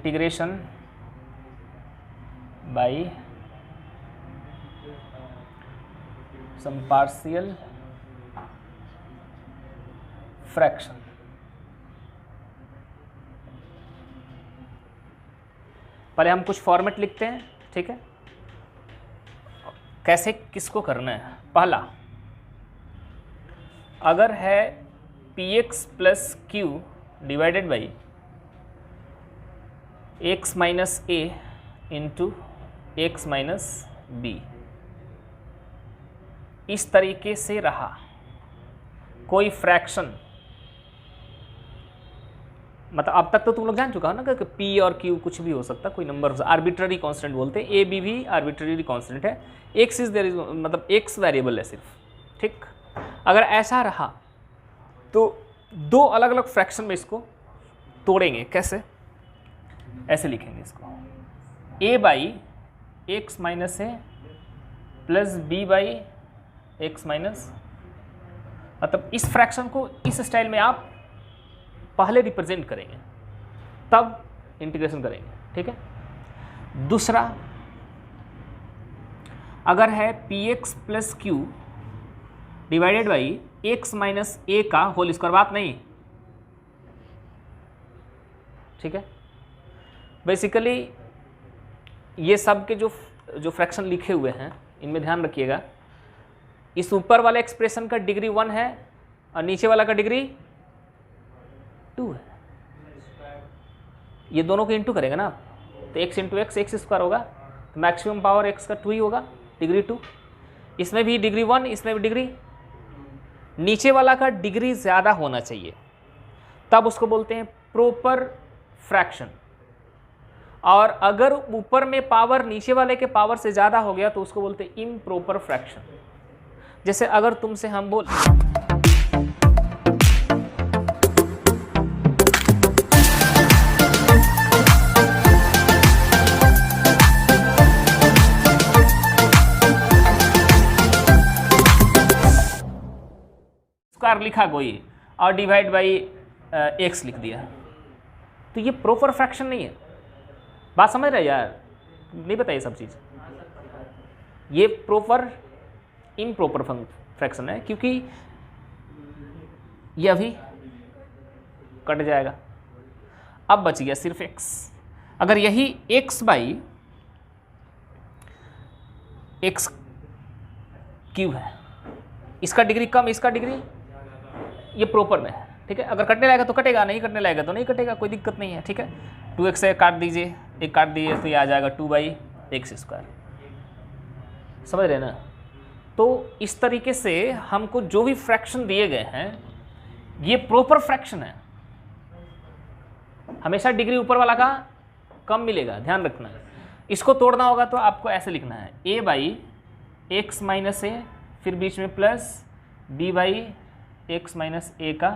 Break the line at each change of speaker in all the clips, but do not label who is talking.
Integration by some partial fraction. पहले हम कुछ फॉर्मेट लिखते हैं, ठीक है, कैसे किसको करना है। पहला, अगर है px plus Q divided by x minus A into X minus B, इस तरीके से रहा कोई फ्रैक्शन, मतलब अब तक तो तुम लोग जान चुका हो ना कि p और q कुछ भी हो सकता, कोई नंबर आर्बिट्ररी कांस्टेंट बोलते हैं, a b भी आर्बिट्ररी कांस्टेंट है, x इज देयर इज मतलब x वेरिएबल है सिर्फ, ठीक। अगर ऐसा रहा तो दो अलग अलग फ्रैक्शन में इसको तोड़ेंगे। कैसे? ऐसे लिखेंगे इसको, a by x minus A plus B by x minus, मतलब इस फ्रैक्शन को इस स्टाइल में आप पहले रिप्रेजेंट करेंगे तब इंटीग्रेशन करेंगे, ठीक है। दूसरा, अगर है px plus Q divided by x minus a का होल स्क्वायर, बात नहीं, ठीक है। बेसिकली ये सब के जो फ्रैक्शन लिखे हुए हैं इनमें ध्यान रखिएगा, इस ऊपर वाले एक्सप्रेशन का डिग्री 1 है और नीचे वाला का डिग्री 2 है। ये दोनों को इंटू करेगा ना, तो x into x x square होगा, तो मैक्सिमम पावर x का 2 ही होगा, डिग्री 2। इसमें भी डिग्री 1, इसमें भी डिग्री, नीचे वाला का डिग्री ज़्यादा होना चाहिए, तब उसको बोलते हैं प्रॉपर फ्रैक्शन। और अगर ऊपर में पावर नीचे वाले के पावर से ज़्यादा हो गया तो उसको बोलते हैं इम्प्रॉपर फ्रैक्शन। जैसे अगर तुमसे हम बोल स्क्वायर लिखा कोई और डिवाइड बाई एक्स लिख दिया, तो ये प्रॉपर फ्रैक्शन नहीं है। बात समझ रहे यार? नहीं पता ये सब चीज़, ये प्रॉपर इम्प्रॉपर फ्रैक्शन है, क्योंकि ये अभी कट जाएगा। अब बच गया सिर्फ x। अगर यही x बाई एक्स क्यूब है, इसका डिग्री कम, इसका डिग्री, ये प्रॉपर में है, ठीक है। अगर कटने लगेगा तो कटेगा, नहीं कटने लगेगा तो नहीं कटेगा, कोई दिक्कत नहीं है, ठीक है। 2x से काट दीजिए, एक काट दीजिए तो ये आ जाएगा 2 बाई एक्स स्क्वायर। समझ रहे ना? तो इस तरीके से हमको जो भी फ्रैक्शन दिए गए हैं ये प्रॉपर फ्रैक्शन है, हमेशा डिग्री ऊपर वाला का कम मिलेगा, ध्यान रखना। इसको तोड़ना होगा तो आपको ऐसे लिखना है, a by x minus a, फिर बीच में plus b by x minus a का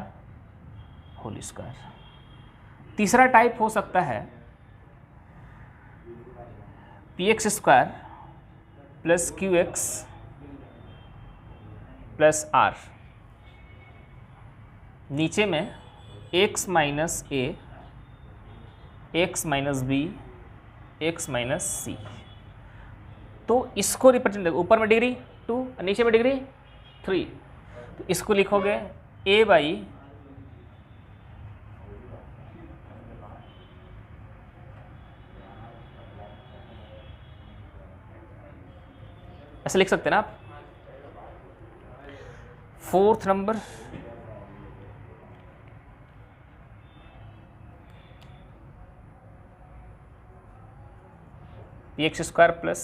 होल स्क्वायर। तीसरा टाइप हो सकता है p x square plus q x plus r, नीचे में x minus a, x minus b, x minus c. तो इसको रिप्रेजेंट, ऊपर में डिग्री 2 नीचे में डिग्री 3, तो इसको लिखोगे a बाई ऐसे लिख सकते हैं ना आप। 4th number, p x square plus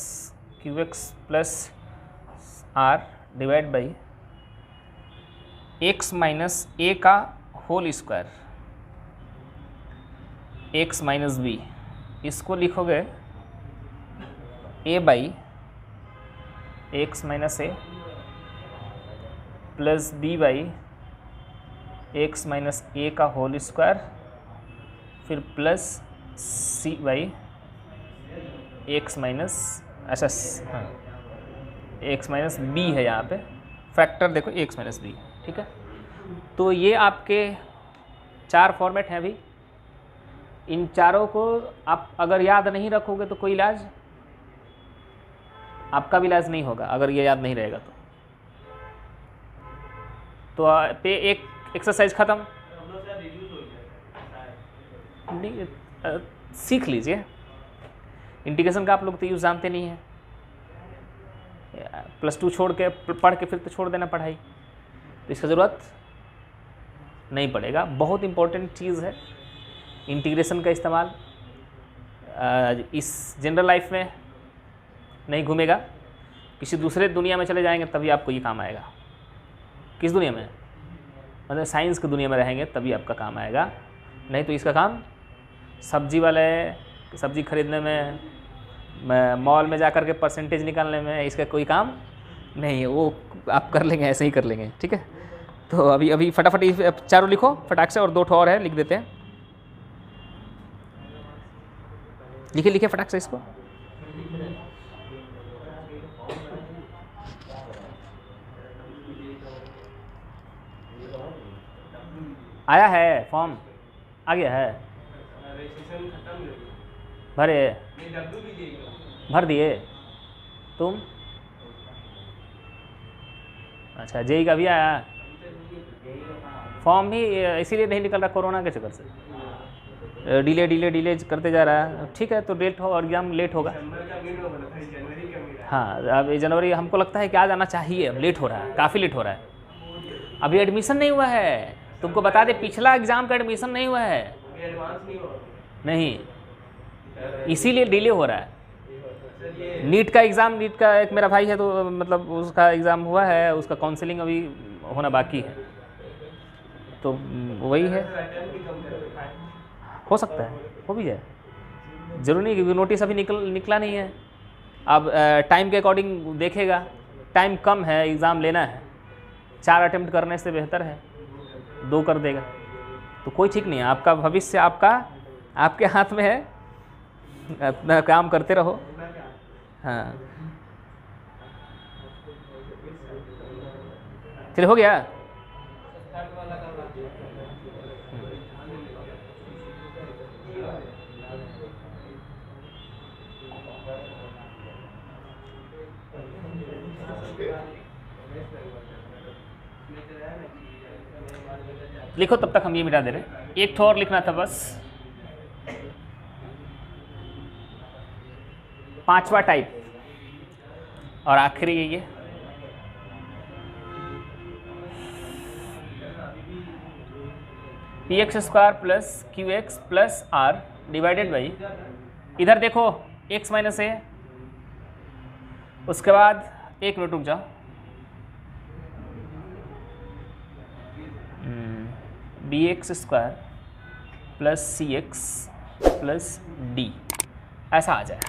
q x plus r divide by x minus a का whole square, x minus b, इसको लिखोगे A by x minus A plus B by x minus a का whole square, फिर plus C by x minus, अच्छा हाँ x minus B है यहाँ पे, फैक्टर देखो एक्स माइनस बी, ठीक है। तो ये आपके 4 फॉर्मेट हैं अभी, इन चारों को आप अगर याद नहीं रखोगे तो कोई इलाज, आपका भी इलाज नहीं होगा अगर ये याद नहीं रहेगा तो पे एक एक्सरसाइज खत्म। सीख लीजिए, इंटीग्रेशन का आप लोग तो यूज़ जानते नहीं हैं, +2 छोड़ के पढ़ के फिर तो छोड़ देना पढ़ाई, तो इसका ज़रूरत नहीं पड़ेगा। बहुत इम्पोर्टेंट चीज़ है इंटीग्रेशन का इस्तेमाल। इस जनरल लाइफ में नहीं घूमेगा, किसी दूसरे दुनिया में चले जाएंगे तभी आपको ये काम आएगा। किस दुनिया में? मतलब साइंस की दुनिया में रहेंगे तभी आपका काम आएगा, नहीं तो इसका काम सब्जी वाले सब्जी खरीदने में, मॉल में जाकर के परसेंटेज निकालने में इसका कोई काम नहीं है, वो आप कर लेंगे, ऐसे ही कर लेंगे। ठीक है, तो अभी फटाफट चारों लिखो फटाक से, और 2 और है लिख देते हैं। लिखे फटाक से इसको। आया है फॉर्म, आ गया है, भर दिए तुम? अच्छा, जेई का भी आया फॉर्म ही, इसीलिए नहीं निकल रहा कोरोना के चक्कर से, डिले करते जा रहा है। ठीक है, तो लेट हो और एग्जाम लेट होगा। हाँ, अब जनवरी हमको लगता है कि आ जाना चाहिए, अब लेट हो रहा है, काफ़ी लेट हो रहा है। अभी एडमिशन नहीं हुआ है, तुमको बता दे, पिछला एग्ज़ाम का एडमिशन नहीं हुआ है, नहीं, इसीलिए डिले हो रहा है। नीट का एग्ज़ाम, नीट का एक मेरा भाई है तो मतलब उसका एग्ज़ाम हुआ है, उसका काउंसलिंग अभी होना बाकी है, तो वही है, हो सकता है हो भी जाए, ज़रूरी नहीं, क्योंकि नोटिस अभी निकला नहीं है। अब टाइम के अकॉर्डिंग देखेगा, टाइम कम है, एग्ज़ाम लेना है, 4 अटेम्प्ट करने से बेहतर है 2 कर देगा, तो कोई ठीक नहीं है। आपका भविष्य आपके हाथ में है, अपना काम करते रहो। हाँ, चलिए हो गया। लिखो, तब तक हम ये मिटा दे रहे हैं। एक ठो और लिखना था बस, 5वां टाइप और आखिरी ये px² plus qx plus r divided by, इधर देखो x माइनस a, उसके बाद 1 मिनट रुक जाओ, bx² plus cx plus d ऐसा आ जाए,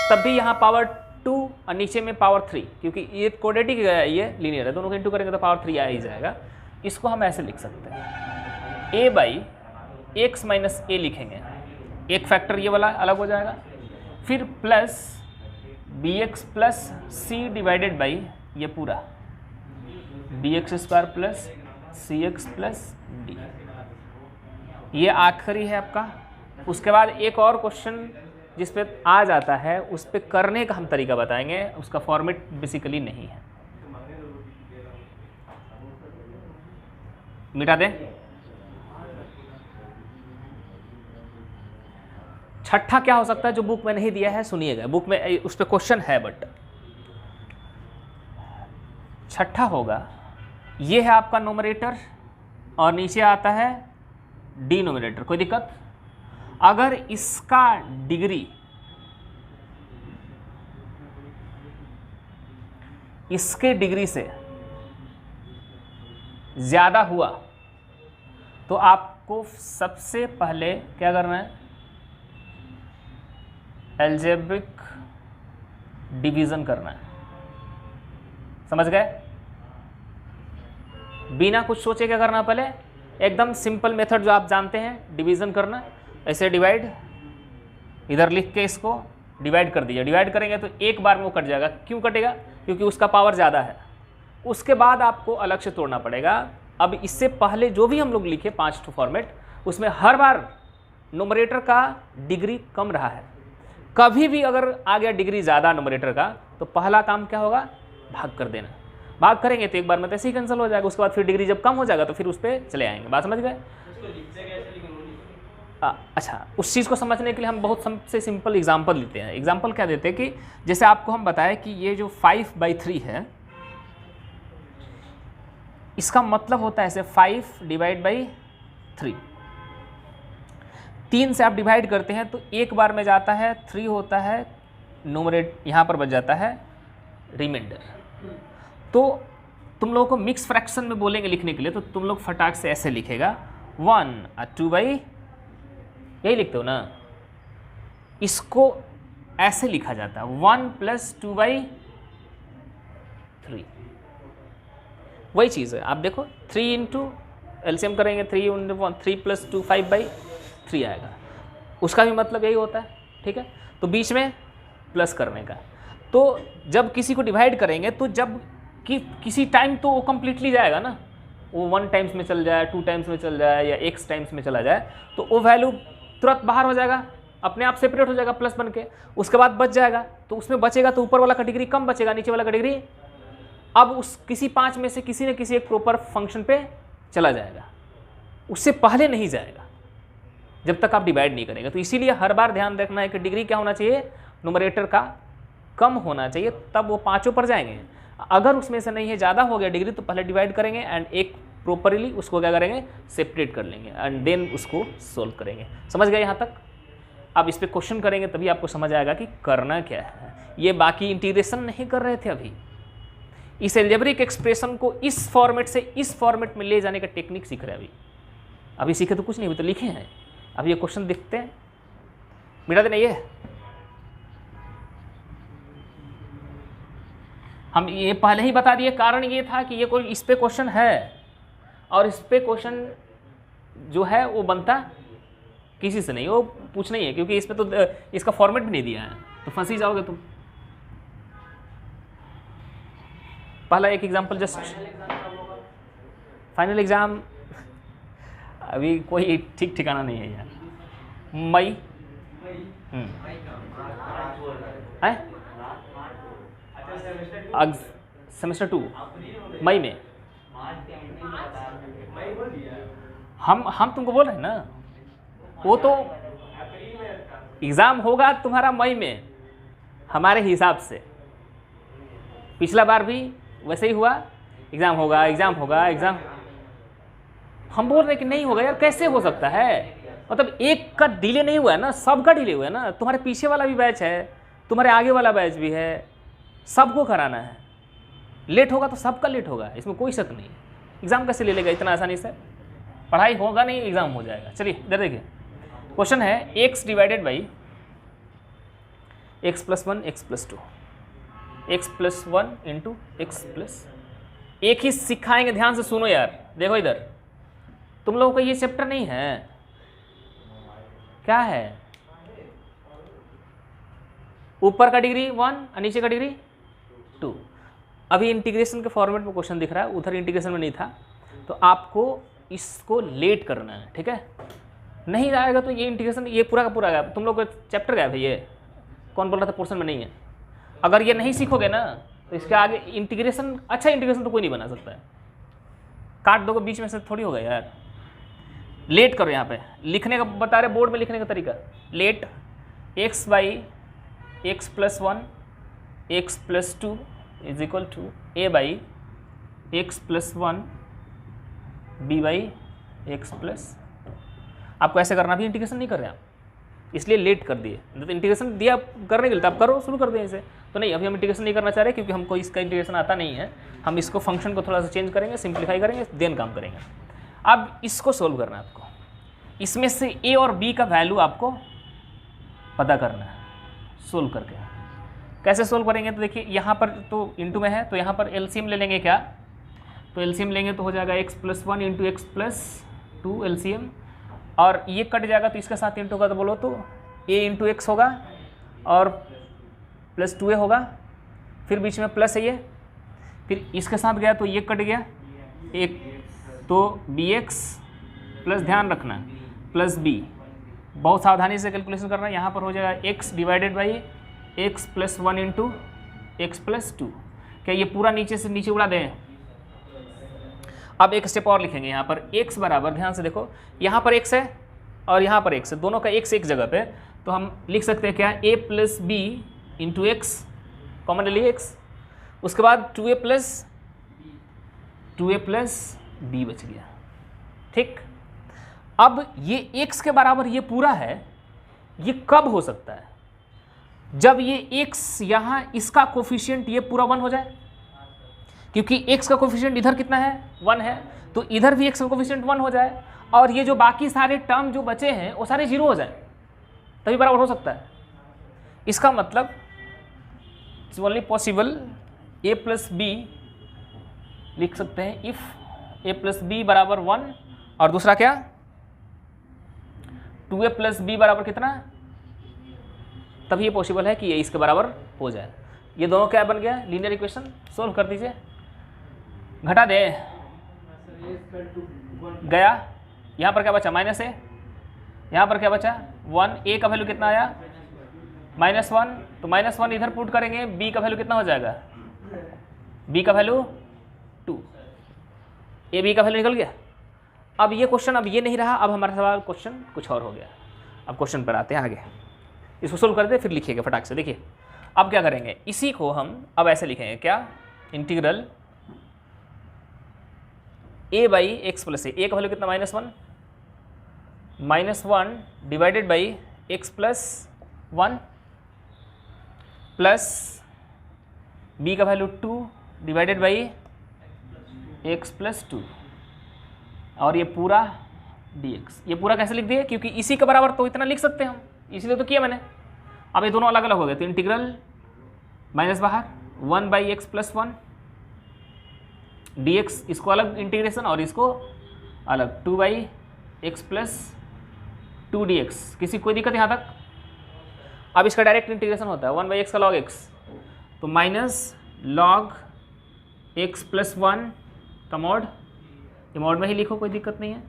तब भी यहाँ पावर 2 और नीचे में पावर 3, क्योंकि ये क्वाड्रेटिक है, ये लीनियर है, दोनों को इंटू करेंगे तो पावर 3 आ ही जाएगा। इसको हम ऐसे लिख सकते हैं, a बाई एक्स माइनस ए लिखेंगे, एक फैक्टर ये वाला अलग हो जाएगा, फिर plus bx plus c divided by ये पूरा bx² plus cx plus d, ये आखिरी है आपका। उसके बाद एक और क्वेश्चन जिस पे आ जाता है, उस पे करने का हम तरीका बताएंगे, उसका फॉर्मेट बेसिकली नहीं है, मिटा दें। छठा क्या हो सकता है जो बुक में नहीं दिया है, सुनिएगा, बुक में उस पे क्वेश्चन है बट छठा होगा, ये है आपका नोमरेटर और नीचे आता है डिनोमिनेटर। कोई दिक्कत? अगर इसका डिग्री इसके डिग्री से ज़्यादा हुआ तो आपको सबसे पहले क्या करना है, एल्जेब्रिक डिवीज़न करना है। समझ गए? बिना कुछ सोचे क्या करना, पहले एकदम सिंपल मेथड जो आप जानते हैं, डिवीज़न करना। ऐसे डिवाइड, इधर लिख के इसको डिवाइड कर दीजिए। डिवाइड करेंगे तो एक बार में वो कट जाएगा। क्यों कटेगा? क्योंकि उसका पावर ज़्यादा है। उसके बाद आपको अलग से तोड़ना पड़ेगा। अब इससे पहले जो भी हम लोग लिखे 5 फॉर्मेट, उसमें हर बार नोमरेटर का डिग्री कम रहा है, कभी भी अगर आ गया डिग्री ज़्यादा नोमरेटर का, तो पहला काम क्या होगा, भाग कर देना। भाग करेंगे तो एक बार में तो ऐसे ही कैंसिल हो जाएगा, उसके बाद फिर डिग्री जब कम हो जाएगा तो फिर उस पर चले आएंगे। बात समझ गए? अच्छा, उस चीज़ को समझने के लिए हम बहुत सबसे सिंपल एग्जांपल लेते हैं। एग्जांपल क्या देते हैं कि जैसे आपको हम बताएं कि ये जो 5/3 है, इसका मतलब होता है ऐसे 5/3। 3 से आप डिवाइड करते हैं तो एक बार में जाता है 3 होता है न्यूमरेट, यहाँ पर बच जाता है रिमाइंडर। तो तुम लोगों को मिक्स फ्रैक्शन में बोलेंगे लिखने के लिए, तो तुम लोग फटाक से ऐसे लिखेगा 1 और 2/, यही लिखते हो ना, इसको ऐसे लिखा जाता है 1 + 2/3। वही चीज़ है, आप देखो 3 इंटू एलसीएम करेंगे 3 + 2 5/3 आएगा, उसका भी मतलब यही होता है। ठीक है, तो बीच में प्लस करने का। तो जब किसी को डिवाइड करेंगे तो जब किसी टाइम तो वो कम्प्लीटली जाएगा ना, वो 1 टाइम्स में चल जाए, 2 टाइम्स में चल जाए या x टाइम्स में चला जाए, तो वो वैल्यू तुरंत बाहर हो जाएगा, अपने आप सेपरेट हो जाएगा प्लस बन के। उसके बाद बच जाएगा, तो उसमें बचेगा तो ऊपर वाला का डिग्री कम बचेगा, नीचे वाला का डिग्री अब उस किसी 5 में से किसी न किसी एक प्रॉपर फंक्शन पे चला जाएगा, उससे पहले नहीं जाएगा जब तक आप डिवाइड नहीं करेंगे। तो इसीलिए हर बार ध्यान रखना है कि डिग्री क्या होना चाहिए, न्यूमरेटर का कम होना चाहिए, तब वो 5 पर जाएंगे। अगर उसमें से नहीं है, ज़्यादा हो गया डिग्री, तो पहले डिवाइड करेंगे एंड एक प्रॉपरली उसको क्या करेंगे, सेपरेट कर लेंगे एंड देन उसको सोल्व करेंगे। समझ गए यहाँ तक? अब इस पर क्वेश्चन करेंगे तभी आपको समझ आएगा कि करना क्या है। ये बाकी इंटीग्रेशन नहीं कर रहे थे अभी, इस एल्जेब्रिक एक्सप्रेशन को इस फॉर्मेट से इस फॉर्मेट में ले जाने का टेक्निक सीख रहे हैं अभी सीखे तो कुछ नहीं, अभी तो लिखे हैं। अब ये क्वेश्चन दिखते हैं, मिटा देना ये। हम ये पहले ही बता दिए, कारण ये था कि ये कोई इस पे क्वेश्चन है और इस पे क्वेश्चन जो है वो बनता किसी से नहीं, वो पूछना ही है, क्योंकि इस पे तो इसका फॉर्मेट भी नहीं दिया है, तो फंस ही जाओगे तुम। पहला एक एग्जांपल जस्ट, फाइनल एग्जाम अभी कोई ठीक ठिकाना नहीं है यार। मई है सेमेस्टर 2 मई में, हम तुमको बोल रहे हैं ना, वो तो एग्ज़ाम होगा तुम्हारा मई में हमारे हिसाब से। पिछला बार भी वैसे ही हुआ, एग्ज़ाम होगा एग्ज़ाम। हम बोल रहे कि नहीं होगा यार, कैसे हो सकता है? मतलब एक का डिले नहीं हुआ है ना, सबका डिले हुआ है ना। तुम्हारे पीछे वाला भी बैच है, तुम्हारे आगे वाला बैच भी है, सबको कराना है। लेट होगा तो सबका लेट होगा, इसमें कोई शक नहीं। एग्ज़ाम कैसे ले लेगा इतना आसानी से? पढ़ाई होगा नहीं, एग्ज़ाम हो जाएगा। चलिए इधर देखिए, क्वेश्चन है x divided by x + 1 x + 2, x + 1 into x plus. एक ही सिखाएंगे, ध्यान से सुनो यार। देखो इधर, तुम लोगों का ये चैप्टर नहीं है, क्या है? ऊपर का डिग्री 1 और नीचे का डिग्री 2। अभी इंटीग्रेशन के फॉर्मेट में क्वेश्चन दिख रहा है, उधर इंटीग्रेशन में नहीं था, तो आपको इसको लेट करना है। ठीक है, नहीं आएगा तो ये इंटीग्रेशन ये पूरा का पूरा गया, तुम लोग का चैप्टर गया भाई। ये कौन बोल रहा था पोर्शन में नहीं है? अगर ये नहीं सीखोगे ना तो इसके आगे इंटीग्रेशन, अच्छा इंटीग्रेशन तो कोई नहीं बना सकता है। काट दोगे बीच में से थोड़ी होगा यार। लेट करो, यहाँ पे लिखने का बता रहे, बोर्ड में लिखने का तरीका। Let x by x + 1 x + 2 is equal to a by x + 1 b by x plus. आपको ऐसे करना भी, इंटीग्रेशन नहीं कर रहे आप, इसलिए लेट कर दिए। तो इंटीग्रेशन दिया करने के लिए, तो आप करो, शुरू कर दें इसे। तो नहीं, अभी हम इंटीग्रेशन नहीं करना चाह रहे, क्योंकि हमको इसका इंटीग्रेशन आता नहीं है। हम इसको फंक्शन को थोड़ा सा चेंज करेंगे, सिंप्लीफाई करेंगे, देन काम करेंगे। अब इसको सोल्व करना है आपको, इसमें से a और b का वैल्यू आपको पता करना है सोल्व करके। कैसे सोल्व करेंगे? तो देखिए यहाँ पर तो इंटू में है, तो यहाँ पर एलसीएम ले लेंगे क्या? तो एलसीएम लेंगे तो हो जाएगा x + 1 इंटू x + 2 एलसीएम, और ये कट जाएगा तो इसके साथ इंटू होगा, तो बोलो तो a इंटू x होगा और प्लस 2a होगा, फिर बीच में प्लस है ये, फिर इसके साथ गया तो ये कट गया एक, तो bx प्लस, ध्यान रखना, प्लस b बहुत सावधानी से कैलकुलेशन करना है। यहाँ पर हो जाएगा x divided by x plus 1 into x plus 2। क्या ये पूरा नीचे से नीचे उड़ा दें? अब एक स्टेप और लिखेंगे। यहाँ पर x बराबर, ध्यान से देखो, यहाँ पर x है और यहाँ पर x है, दोनों का x एक जगह पे, तो हम लिख सकते हैं क्या, a plus B into X, common ले लिए x, उसके बाद 2a प्लस b बच गया। ठीक, अब ये x के बराबर ये पूरा है, ये कब हो सकता है? जब ये x यहाँ इसका कोफिशिएंट ये पूरा 1 हो जाए, क्योंकि x का कोफिशिएंट इधर कितना है, 1 है, तो इधर भी x का कोफिशिएंट 1 हो जाए और ये जो बाकी सारे टर्म जो बचे हैं वो सारे 0 हो जाए, तभी बराबर हो सकता है। इसका मतलब it's only possible a plus B लिख सकते हैं इफ a प्लस बी बराबर 1 और दूसरा क्या 2a प्लस बी बराबर कितना, तभी ये पॉसिबल है कि ये इसके बराबर हो जाए। ये दोनों क्या बन गया, लीनियर इक्वेशन। सोल्व कर दीजिए, घटा दे, गया, यहाँ पर क्या बचा माइनस ए, यहाँ पर क्या बचा 1, ए का वैल्यू कितना आया -1, तो -1 इधर पुट करेंगे, बी का वैल्यू कितना हो जाएगा, बी का वैल्यू 2, ए बी का वैल्यू निकल गया। अब ये क्वेश्चन अब ये नहीं रहा, अब हमारा सवाल क्वेश्चन कुछ और हो गया। अब क्वेश्चन पर आते हैं आगे, इसको सोल्व कर दे फिर लिखिएगा फटाक से। देखिए अब क्या करेंगे, इसी को हम अब ऐसे लिखेंगे क्या, integral a by x plus a का वैल्यू कितना -1 divided by x plus 1 plus b का value 2 divided by x plus 2 और ये पूरा dx। ये पूरा कैसे लिख दिए, क्योंकि इसी के बराबर तो इतना लिख सकते हैं हम, इसलिए तो किया मैंने। अब ये दोनों अलग अलग हो गए, तो इंटीग्रल माइनस बाहर 1 बाई एक्स प्लस 1 dx, इसको अलग इंटीग्रेशन और इसको अलग 2 बाई एक्स प्लस 2 dx। किसी कोई दिक्कत यहाँ तक? अब इसका डायरेक्ट इंटीग्रेशन होता है 1 बाई एक्स का लॉग एक्स, तो माइनस लॉग एक्स प्लस 1 का मॉड, ये मॉड में ही लिखो, कोई दिक्कत नहीं है,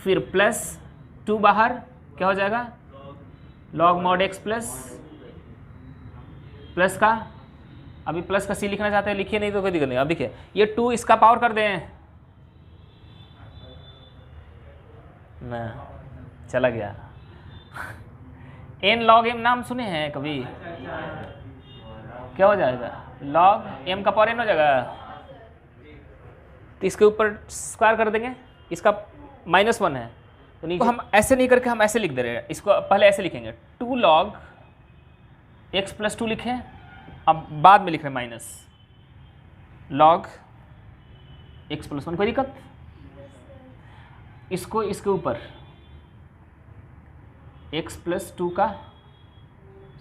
फिर प्लस 2 बाहर क्या हो जाएगा, लॉग मॉड एक्स प्लस का, अभी प्लस का सी लिखना चाहते हैं लिखिए, नहीं तो कोई दिक्कत नहीं। अब देखिए ये 2 इसका पावर कर दें ना, चला गया। एन लॉग एम नाम सुने हैं कभी, क्या हो जाएगा, लॉग एम का पावर एन हो जाएगा, तो इसके ऊपर स्क्वायर कर देंगे, इसका -1 है, तो नीचे हम ऐसे नहीं करके हम ऐसे लिख दे रहे हैं, इसको पहले ऐसे लिखेंगे 2 लॉग एक्स प्लस 2 लिखें, अब बाद में लिख रहे हैं माइनस लॉग एक्स प्लस 1, कोई दिक्कत, इसको इसके ऊपर एक्स प्लस 2 का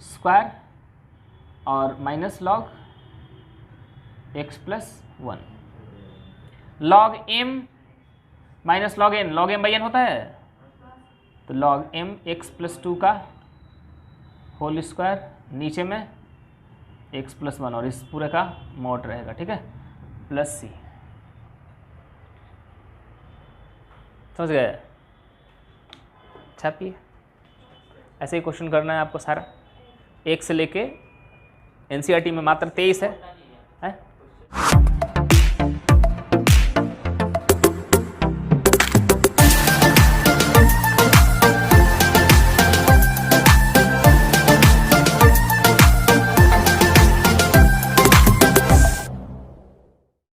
स्क्वायर और minus log X plus 1, log M minus log N, log M by N होता है, तो लॉग एम एक्स प्लस 2 का होल स्क्वायर, नीचे में एक्स प्लस 1 और इस पूरे का मॉड रहेगा, ठीक है, प्लस सी। समझ गए? छापिए, ऐसे ही क्वेश्चन करना है आपको सारा, 1 से लेके एनसीईआरटी में मात्र 23 है?